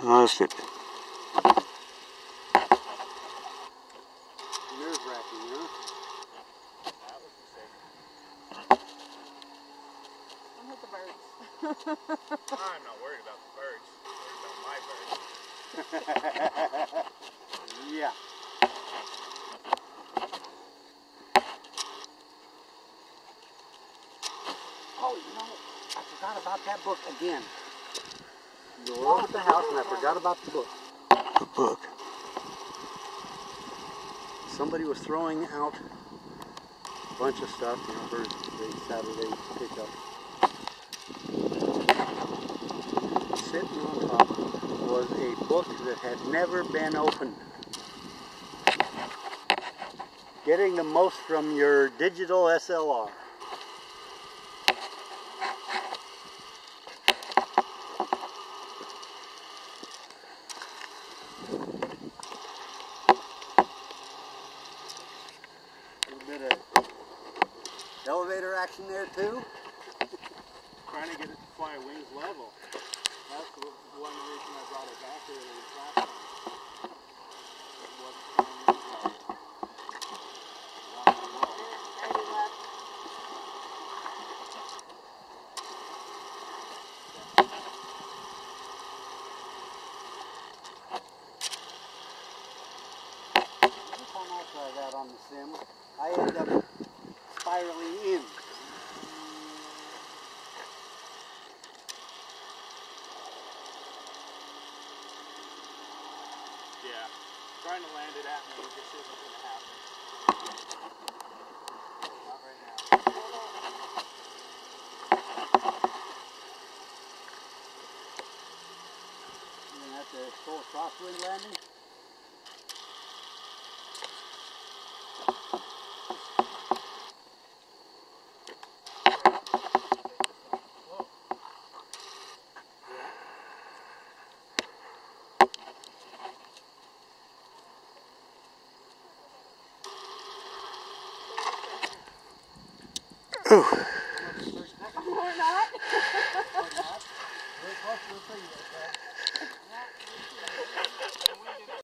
Lost it. Nerve-wracking, huh? That was the same. I'm with the birds. I'm not worried about the birds. I'm worried about my birds. Yeah. Oh, you know, I forgot about that book again. You were over at the house and I forgot about the book. The book. Somebody was throwing out a bunch of stuff, you know, for the Saturday pickup. Sitting on top was a book that had never been opened. Getting the most from your digital SLR. A little bit of elevator action there too. Trying to get it to fly wings level. That's one reason I brought it back here last time. It wasn't flying wings level. Every time I try that on the sim, I end up spiraling in. Yeah, trying to land it at me just isn't going to happen. Not right now. You're going to have to go a crosswind landing. Oh.